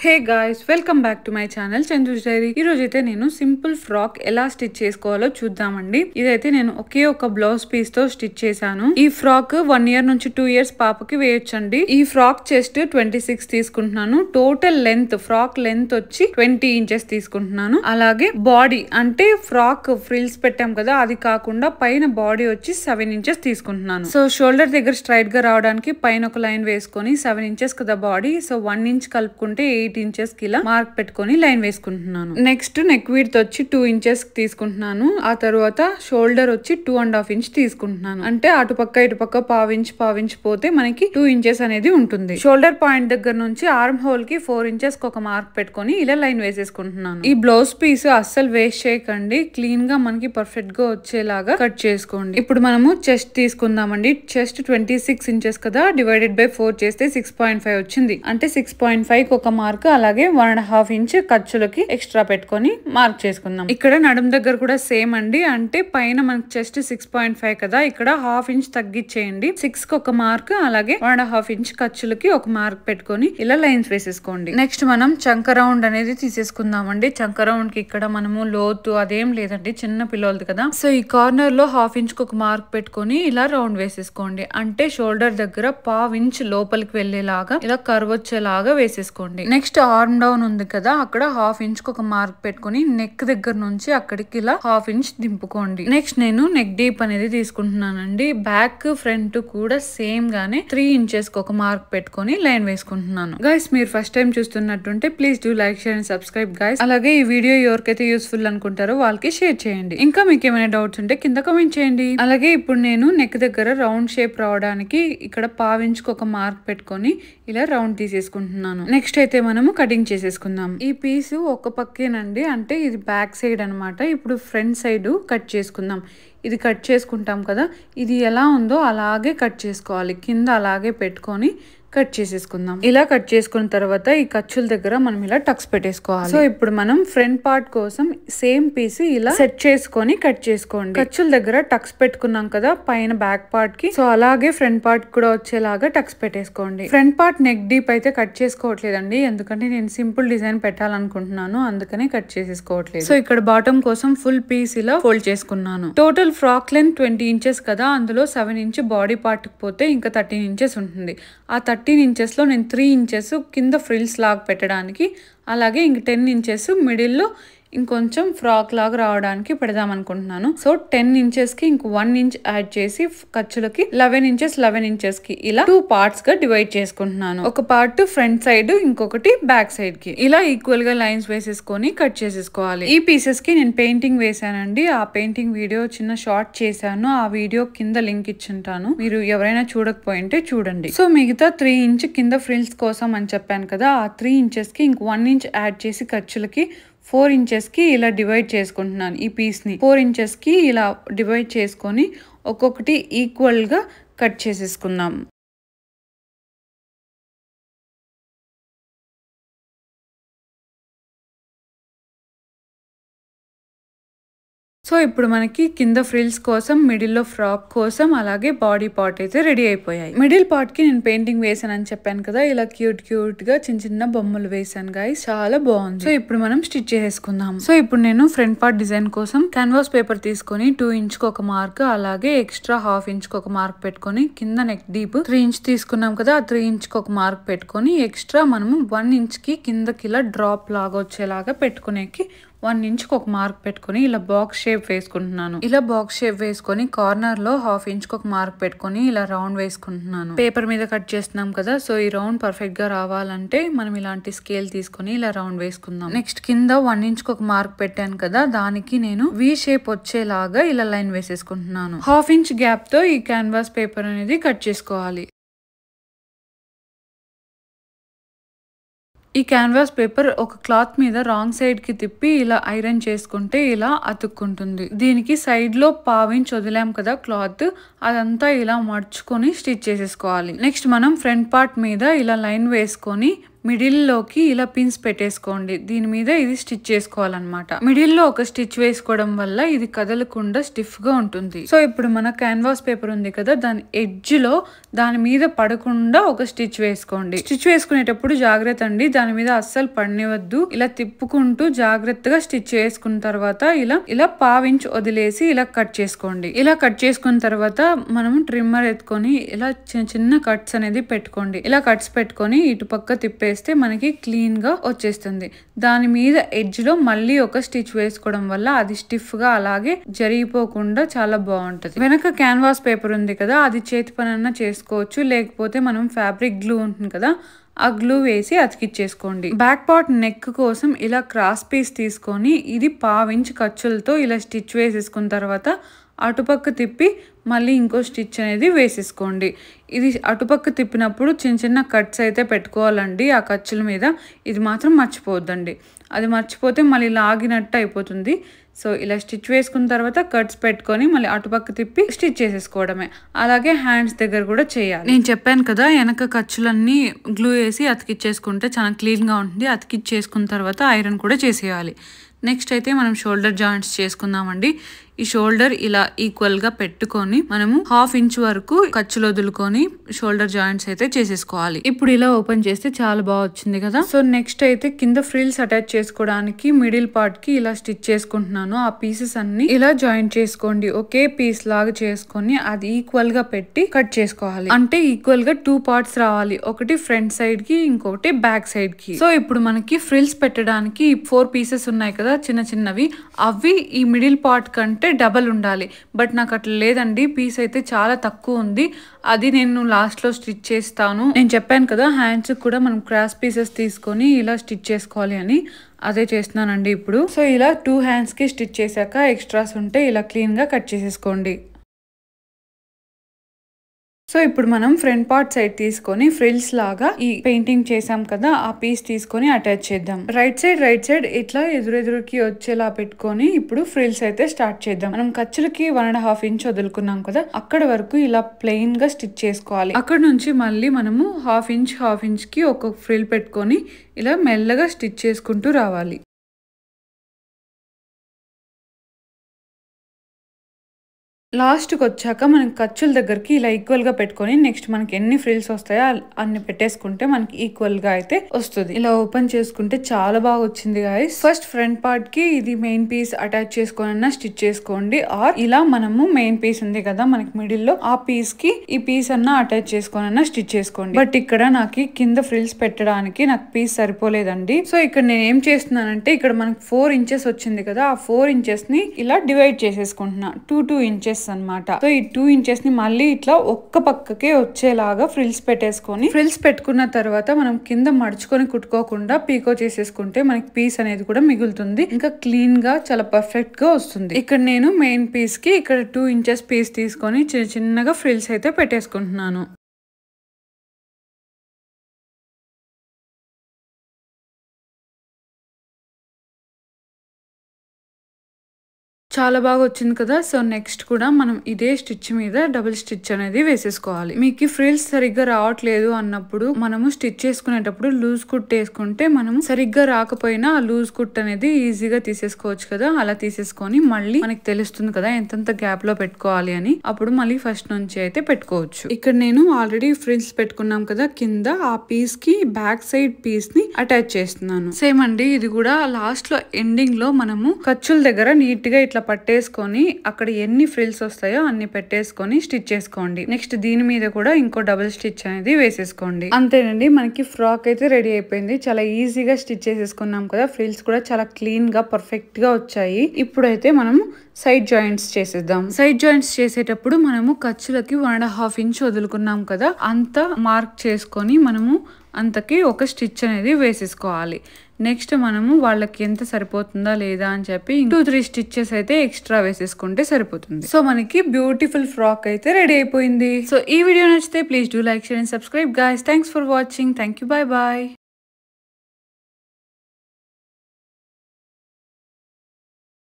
Hey guys, welcome back to my channel Chandru's diary. ఈ రోజు అయితే నేను సింపుల్ ఫ్రాక్ ఎలా స్టిచ్ చేసుకోవాలో చూద్దామండి. ఇదైతే నేను ఒకే ఒక బ్లౌజ్ పీస్ తో స్టిచ్ చేశాను. ఈ ఫ్రాక్ 1 year నుంచి 2 years పాపకి వేయొచ్చండి. ఈ ఫ్రాక్ చెస్ట్ 26 తీసుకుంటున్నాను. టోటల్ లెంత్ ఫ్రాక్ లెంత్ వచ్చి 20 inches తీసుకుంటున్నాను. అలాగే బాడీ అంటే ఫ్రాక్ ఫ్రిల్స్ పెట్టాం కదా, అది కాకుండా పైన బాడీ వచ్చి 7 inches తీసుకుంటున్నాను. సో షోల్డర్ దగ్గర స్ట్రైట్ గా రావడానికి పైన ఒక లైన్ వేసుకొని 7 inches కదా బాడీ, సో 1 inch కలుపుకుంటే 8 inches కి ఇలా మార్క్ పెట్టుకొని లైన్ వేసుకుంటున్నాను. నెక్స్ట్ నెక్ విడ్త్ వచ్చి 2 inches తీసుకుంటున్నాను. ఆ తర్వాత షోల్డర్ వచ్చి 2.5 inch తీసుకుంటున్నాను. అంటే అటుపక్క ఇటుపక్క పావించ్ పోతే మనకి 2 inches అనేది ఉంటుంది. షోల్డర్ పాయింట్ దగ్గర నుంచి ఆర్మ్ హోల్ కి 4 inches కి ఒక మార్క్ పెట్టుకొని ఇలా లైన్ వేసేసుకుంటున్నాను. ఈ బ్లౌజ్ పీస్ అస్సలు వేస్ట్ చేయకండి, క్లీన్ గా మనకి పర్ఫెక్ట్ గా వచ్చేలాగా కట్ చేసుకోండి. ఇప్పుడు మనము చెస్ట్ తీసుకుందామండి. చెస్ట్ 26 inches కదా, డివైడెడ్ బై 4 చేస్తే 6.5 వచ్చింది. అంటే 6.5 కి ఒక మార్క్, అలాగే 1.5 inch ఖర్చులకి ఎక్స్ట్రా పెట్టుకొని మార్క్ చేసుకుందాం. ఇక్కడ నడుం దగ్గర కూడా సేమ్ అండి. అంటే పైన మనకి చెస్ట్ 6.5 కదా, ఇక్కడ 1/2 inch తగ్గించేయండి. 6 కి ఒక మార్క్, అలాగే 1.5 inch ఖర్చులకి ఒక మార్క్ పెట్టుకొని ఇలా లైన్స్ వేసేసుకోండి. నెక్స్ట్ మనం చంక రౌండ్ అనేది తీసేసుకుందామండి. చంక రౌండ్ కి ఇక్కడ మనము లోతు అదేం లేదండి, చిన్న పిల్లలది కదా. సో ఈ కార్నర్ లో 1/2 inch కి ఒక మార్క్ పెట్టుకొని ఇలా రౌండ్ వేసేసుకోండి. అంటే షోల్డర్ దగ్గర 1/2 inch లోపలికి వెళ్లేలాగా ఇలా కర్వ్ వచ్చేలాగా వేసేసుకోండి. నెక్స్ట్ ఆర్మ్ డౌన్ ఉంది కదా, అక్కడ 1/2 inch కి ఒక మార్క్ పెట్టుకొని నెక్ దగ్గర నుంచి అక్కడికి ఇలా 1/2 inch దింపుకోండి. నెక్స్ట్ నేను నెక్ డీప్ అనేది తీసుకుంటున్నానండి. బ్యాక్ ఫ్రంట్ కూడా సేమ్ గానే 3 inches కి ఒక మార్క్ పెట్టుకొని లైన్ వేసుకుంటున్నాను. గైస్, మీరు ఫస్ట్ టైం చూస్తున్నట్టుంటే please do like, share and subscribe guys. అలాగే ఈ వీడియో ఎవరికైతే యూస్ఫుల్ అనుకుంటారో వాళ్ళకి షేర్ చేయండి. ఇంకా మీకు ఏమైనా డౌట్స్ ఉంటే కింద కామెంట్ చేయండి. అలాగే ఇప్పుడు నేను నెక్ దగ్గర రౌండ్ షేప్ రావడానికి ఇక్కడ 1/2 inch కి ఒక మార్క్ పెట్టుకొని ఇలా రౌండ్ తీసేసుకుంటున్నాను. నెక్స్ట్ అయితే మనము కటింగ్ చేసేసుకుందాం. ఈ పీస్ ఒక పక్కేనండి, అంటే ఇది బ్యాక్ సైడ్ అనమాట. ఇప్పుడు ఫ్రంట్ సైడ్ కట్ చేసుకుందాం. ఇది కట్ చేసుకుంటాం కదా, ఇది ఎలా ఉందో అలాగే కట్ చేసుకోవాలి. కింద అలాగే పెట్టుకొని కట్ చేసేసుకుందాం. ఇలా కట్ చేసుకున్న తర్వాత ఈ ఖర్చుల దగ్గర మనం ఇలా టక్స్ పెట్టేసుకోవాలి. సో ఇప్పుడు మనం ఫ్రంట్ పార్ట్ కోసం సేమ్ పీస్ ఇలా సెట్ చేసుకొని కట్ చేసుకోండి. ఖర్చుల దగ్గర టక్స్ పెట్టుకున్నాం కదా పైన బ్యాక్ పార్ట్ కి, సో అలాగే ఫ్రంట్ పార్ట్ కూడా వచ్చేలాగా టక్స్ పెట్టేసుకోండి. ఫ్రంట్ పార్ట్ నెక్ డీప్ అయితే కట్ చేసుకోవట్లేదండి, ఎందుకంటే నేను సింపుల్ డిజైన్ పెట్టాలనుకుంటున్నాను, అందుకనే కట్ చేసేసుకోవట్లేదు. సో ఇక్కడ బాటమ్ కోసం ఫుల్ పీస్ ఇలా ఫోల్డ్ చేసుకున్నాను. టోటల్ ఫ్రాక్ లెంత్ 20 inches కదా, అందులో 7 inch బాడీ పార్ట్ కి పోతే ఇంకా 13 inches ఉంటుంది. ఆ 13 inches లో నేను 3 inches కింద ఫ్రిల్స్ లాగా పెట్టడానికి, అలాగే ఇంక 10 inches మిడిల్ లో ఇంకొంచెం ఫ్రాక్ లాగా రావడానికి పెడదాం అనుకుంటున్నాను. సో 10 inches కి ఇంక 1 inch యాడ్ చేసి ఖర్చులకి 11 inches కి ఇలా 2 parts గా డివైడ్ చేసుకుంటున్నాను. ఒక పార్ట్ ఫ్రంట్ సైడ్, ఇంకొకటి బ్యాక్ సైడ్ కి. ఇలా ఈక్వల్ గా లైన్స్ వేసేసుకొని కట్ చేసేసుకోవాలి. ఈ పీసెస్ కి నేను పెయింటింగ్ వేసానండి. ఆ పెయింటింగ్ వీడియో చిన్న షార్ట్ చేశాను, ఆ వీడియో కింద లింక్ ఇచ్చుంటాను, మీరు ఎవరైనా చూడకపోయింటే చూడండి. సో మిగతా 3 inch కింద ఫ్రిల్స్ కోసం అని చెప్పాను కదా, ఆ 3 inches కి ఇంక 1 inch యాడ్ చేసి ఖర్చులకి 4 inches కి ఇలా డివైడ్ చేసుకుంటున్నాను. ఈ పీస్ ని 4 inches కి ఇలా డివైడ్ చేసుకొని ఒక్కొక్కటి ఈక్వల్ గా కట్ చేసేసుకుందాం. సో ఇప్పుడు మనకి కింద ఫ్రిల్స్ కోసం, మిడిల్ లో ఫ్రాక్ కోసం, అలాగే బాడీ పార్ట్ అయితే రెడీ అయిపోయాయి. మిడిల్ పార్ట్ కి నేను పెయింటింగ్ వేసానని చెప్పాను కదా, ఇలా క్యూట్ గా చిన్న చిన్న బొమ్మలు వేసాను గైస్, చాలా బాగుంది. సో ఇప్పుడు మనం స్టిచ్ చేసుకుందాం. సో ఇప్పుడు నేను ఫ్రంట్ పార్ట్ డిజైన్ కోసం క్యాన్వాస్ పేపర్ తీసుకొని 2 inch కి ఒక మార్క్, అలాగే ఎక్స్ట్రా 1/2 inch కి ఒక మార్క్ పెట్టుకొని కింద నెక్ డీప్ 3 inch తీసుకున్నాం కదా, ఆ 3 inch కి ఒక మార్క్ పెట్టుకొని ఎక్స్ట్రా మనము 1 inch కి కిందకి ఇలా డ్రాప్ లాగా వచ్చేలాగా పెట్టుకునేకి 1 inch కి ఒక మార్క్ పెట్టుకొని ఇలా బాక్స్ షేప్ వేసుకుంటున్నాను. ఇలా బాక్స్ షేప్ వేసుకొని కార్నర్ లో 1/2 inch కి ఒక మార్క్ పెట్టుకొని ఇలా రౌండ్ వేసుకుంటున్నాను. పేపర్ మీద కట్ చేస్తున్నాం కదా, సో ఈ రౌండ్ పర్ఫెక్ట్ గా రావాలంటే మనం ఇలాంటి స్కేల్ తీసుకొని ఇలా రౌండ్ వేసుకుందాం. నెక్స్ట్ కింద 1 inch కి ఒక మార్క్ పెట్టాను కదా, దానికి నేను వి షేప్ వచ్చేలాగా ఇలా లైన్ వేసేసుకుంటున్నాను. 1/2 inch గ్యాప్ తో ఈ క్యాన్వాస్ పేపర్ అనేది కట్ చేసుకోవాలి. ఈ క్యాన్వాస్ పేపర్ ఒక క్లాత్ మీద రాంగ్ సైడ్ కి తిప్పి ఇలా ఐరన్ చేసుకుంటే ఇలా అతుక్కుంటుంది. దీనికి సైడ్ లో 1/2 inch వదిలాం కదా క్లాత్, అదంతా ఇలా మడుచుకొని స్టిచ్ చేసేసుకోవాలి. నెక్స్ట్ మనం ఫ్రంట్ పార్ట్ మీద ఇలా లైన్ వేసుకొని మిడిల్ లోకి ఇలా పిన్స్ పెట్టేసుకోండి. దీని మీద ఇది స్టిచ్ చేసుకోవాలన్నమాట. మిడిల్ లో ఒక స్టిచ్ వేసుకోవడం వల్ల ఇది కదలకుండా స్టిఫ్ గా ఉంటుంది. సో ఇప్పుడు మన క్యాన్వాస్ పేపర్ ఉంది కదా, దాని ఎడ్జ్ లో దాని మీద పడకుండా ఒక స్టిచ్ వేసుకోండి. స్టిచ్ వేసుకునేటప్పుడు జాగ్రత్త అండి, దాని మీద అస్సలు పడనివద్దు. ఇలా తిప్పుకుంటూ జాగ్రత్తగా స్టిచ్ వేసుకున్న తర్వాత ఇలా పావించి వదిలేసి ఇలా కట్ చేసుకోండి. ఇలా కట్ చేసుకున్న తర్వాత మనం ట్రిమ్మర్ ఎత్తుకొని ఇలా చిన్న చిన్న కట్స్ అనేది పెట్టుకోండి. ఇలా కట్స్ పెట్టుకొని ఇటు పక్క తిప్పేస్తే మనకి క్లీన్ గా వచ్చేస్తుంది. దాని మీద ఎడ్జ్ లో మళ్ళీ ఒక స్టిచ్ వేసుకోవడం వల్ల అది స్టిఫ్ గా అలాగే జరిగిపోకుండా చాలా బాగుంటది. వెనక క్యాన్వాస్ పేపర్ ఉంది కదా, అది చేతి పని అన్నా చేసుకోవచ్చు, లేకపోతే మనం ఫ్యాబ్రిక్ గ్లూ ఉంటుంది కదా, ఆ గ్లూ వేసి అతికిచ్చేసుకోండి. బ్యాక్ పార్ట్ నెక్ కోసం ఇలా క్రాస్ పీస్ తీసుకొని ఇది పావించి ఖర్చులతో ఇలా స్టిచ్ వేసేసుకున్న తర్వాత అటుపక్క తిప్పి మళ్ళీ ఇంకో స్టిచ్ అనేది వేసేసుకోండి. ఇది అటుపక్క తిప్పినప్పుడు చిన్న చిన్న కట్స్ అయితే పెట్టుకోవాలండి ఆ ఖర్చుల మీద. ఇది మాత్రం మర్చిపోవద్దండి, అది మర్చిపోతే మళ్ళీ లాగినట్టు అయిపోతుంది. సో ఇలా స్టిచ్ వేసుకున్న తర్వాత కట్స్ పెట్టుకొని మళ్ళీ అటుపక్క తిప్పి స్టిచ్ చేసేసుకోవడమే. అలాగే హ్యాండ్స్ దగ్గర కూడా చేయాలి. నేను చెప్పాను కదా, వెనక ఖర్చులన్నీ గ్లూ వేసి అతికిచ్చేసుకుంటే చాలా క్లీన్గా ఉంటుంది. అతికిచ్చేసుకున్న తర్వాత ఐరన్ కూడా చేసేయాలి. నెక్స్ట్ అయితే మనం షోల్డర్ జాయింట్స్ చేసుకుందామండి. ఈ షోల్డర్ ఇలా ఈక్వల్ గా పెట్టుకొని మనము 1/2 ఇంచ్ వరకు ఖర్చులు వదులుకొని షోల్డర్ జాయింట్స్ అయితే చేసేసుకోవాలి. ఇప్పుడు ఇలా ఓపెన్ చేస్తే చాలా బాగా వచ్చింది కదా. సో నెక్స్ట్ అయితే కింద ఫ్రిల్స్ అటాచ్ చేసుకోవడానికి మిడిల్ పార్ట్ కి ఇలా స్టిచ్ చేసుకుంటున్నాను. ఆ పీసెస్ అన్ని ఇలా జాయింట్ చేసుకోండి. ఒకే పీస్ లాగా చేసుకొని అది ఈక్వల్ గా పెట్టి కట్ చేసుకోవాలి. అంటే ఈక్వల్ గా 2 పార్ట్స్ రావాలి, ఒకటి ఫ్రంట్ సైడ్ కి ఇంకొకటి బ్యాక్ సైడ్ కి. సో ఇప్పుడు మనకి ఫ్రిల్స్ పెట్టడానికి 4 పీసెస్ ఉన్నాయి కదా చిన్న చిన్నవి, అవి ఈ మిడిల్ పార్ట్ కంటే డబల్ ఉండాలి. బట్ నాకు అట్లా లేదండి, పీస్ అయితే చాలా తక్కువ ఉంది. అది నేను లాస్ట్ లో స్టిచ్ చేస్తాను. నేను చెప్పాను కదా హ్యాండ్స్ కూడా మనం క్రాస్ పీసెస్ తీసుకొని ఇలా స్టిచ్ చేసుకోవాలి అని, అదే చేస్తున్నానండి ఇప్పుడు. సో ఇలా 2 హ్యాండ్స్ కి స్టిచ్ చేశాక ఎక్స్ట్రాస్ ఉంటే ఇలా క్లీన్ గా కట్ చేసేసుకోండి. సో ఇప్పుడు మనం ఫ్రంట్ పార్ట్ సైడ్ తీసుకొని ఫ్రిల్స్ లాగా ఈ పెయింటింగ్ చేసాం కదా, ఆ పీస్ తీసుకొని అటాచ్ చేద్దాం. రైట్ సైడ్ ఇట్లా ఎదురెదురుకి వచ్చేలా పెట్టుకొని ఇప్పుడు ఫ్రిల్స్ అయితే స్టార్ట్ చేద్దాం. మనం ఖర్చులకి 1.5 ఇంచ్ వదులుకున్నాం కదా, అక్కడ వరకు ఇలా ప్లెయిన్ గా స్టిచ్ చేసుకోవాలి. అక్కడ నుంచి మళ్ళీ మనము 1/2 ఇంచ్ కి ఒక ఫ్రిల్ పెట్టుకొని ఇలా మెల్లగా స్టిచ్ చేసుకుంటూ రావాలి. లాస్ట్కి వచ్చాక మనం ఖర్చుల దగ్గరికి ఇలా ఈక్వల్ గా పెట్టుకొని నెక్స్ట్ మనకి ఎన్ని ఫ్రిల్స్ వస్తాయో అన్ని పెట్టేసుకుంటే మనకి ఈక్వల్ గా అయితే వస్తుంది. ఇలా ఓపెన్ చేసుకుంటే చాలా బాగా వచ్చింది గాయస్. ఫస్ట్ ఫ్రంట్ పార్ట్ కి ఇది మెయిన్ పీస్ అటాచ్ చేసుకొని స్టిచ్ చేసుకోండి, ఆర్ ఇలా మనము మెయిన్ పీస్ ఉంది కదా మనకి మిడిల్ లో, ఆ పీస్ కి ఈ పీస్ అన్నా అటాచ్ చేసుకొని స్టిచ్ చేసుకోండి. బట్ ఇక్కడ నాకు కింద ఫ్రిల్స్ పెట్టడానికి నాకు పీస్ సరిపోలేదండి. సో ఇక్కడ నేను ఏం చేస్తున్నానంటే, ఇక్కడ మనకి 4 ఇంచెస్ వచ్చింది కదా, ఆ 4 ఇంచెస్ ని ఇలా డివైడ్ చేసేసుకుంటున్నా. 2 ఇంచెస్ అన్నమాట. సో ఈ 2 ఇంచెస్ ని మళ్ళీ ఇట్లా ఒక్క పక్కకే వచ్చేలాగా ఫ్రిల్స్ పెట్టేసుకొని, ఫ్రిల్స్ పెట్టుకున్న తర్వాత మనం కింద మడుచుకొని కుట్టుకోకుండా పీకో చేసేసుకుంటే మనకి పీస్ అనేది కూడా మిగులుతుంది, ఇంకా క్లీన్ గా చాలా పర్ఫెక్ట్ గా వస్తుంది. ఇక్కడ నేను మెయిన్ పీస్ కి ఇక్కడ 2 ఇంచెస్ పీస్ తీసుకొని చిన్న చిన్నగా ఫ్రిల్స్ అయితే పెట్టేసుకుంటున్నాను. చాలా బాగా వచ్చింది కదా. సో నెక్స్ట్ కూడా మనం ఇదే స్టిచ్ మీద డబుల్ స్టిచ్ అనేది వేసేసుకోవాలి. మీకు ఫ్రిల్స్ సరిగ్గా రావట్లేదు అన్నప్పుడు మనము స్టిచ్ చేసుకునేటప్పుడు లూజ్ కుట్ వేసుకుంటే మనం సరిగ్గా రాకపోయినా ఆ లూజ్ కుట్ అనేది ఈజీగా తీసేసుకోవచ్చు కదా. అలా తీసేసుకొని మళ్ళీ మనకి తెలుస్తుంది కదా ఎంతెంత గ్యాప్ లో పెట్టుకోవాలి అని, అప్పుడు మళ్ళీ ఫస్ట్ నుంచి అయితే పెట్టుకోవచ్చు. ఇక్కడ నేను ఆల్రెడీ ఫ్రిల్స్ పెట్టుకున్నాం కదా కింద, ఆ పీస్ కి బ్యాక్ సైడ్ పీస్ ని అటాచ్ చేస్తున్నాను. సేమ్ అండి, ఇది కూడా లాస్ట్ లో ఎండింగ్ లో మనము ఖర్చుల దగ్గర నీట్ గా ఇట్లా పట్టేసుకొని అక్కడ ఎన్ని ఫ్రిల్స్ వస్తాయో అన్ని పెట్టేసుకొని స్టిచ్ చేసుకోండి. నెక్స్ట్ దీని మీద కూడా ఇంకో డబుల్ స్టిచ్ అనేది వేసేసుకోండి. అంతేనండి, మనకి ఫ్రాక్ అయితే రెడీ అయిపోయింది. చాలా ఈజీగా స్టిచ్ చేసేసుకున్నాం కదా, ఫ్రిల్స్ కూడా చాలా క్లీన్ గా పర్ఫెక్ట్ గా వచ్చాయి. ఇప్పుడైతే మనము సైడ్ జాయింట్స్ చేసేద్దాం. సైడ్ జాయింట్స్ చేసేటప్పుడు మనము ఖర్చులకి 1.5 ఇంచ్ వదులుకున్నాం కదా, అంత మార్క్ చేసుకొని మనము అంతకి ఒక స్టిచ్ అనేది వేసేసుకోవాలి. నెక్స్ట్ మనము వాళ్ళకి ఎంత సరిపోతుందా లేదా అని చెప్పి 2-3 స్టిచెస్ అయితే ఎక్స్ట్రా వేసేసుకుంటే సరిపోతుంది. సో మనకి బ్యూటిఫుల్ ఫ్రాక్ అయితే రెడీ అయిపోయింది. సో ఈ వీడియో నచ్చితే please do like, share and subscribe guys. Thanks for watching. Thank you. Bye bye.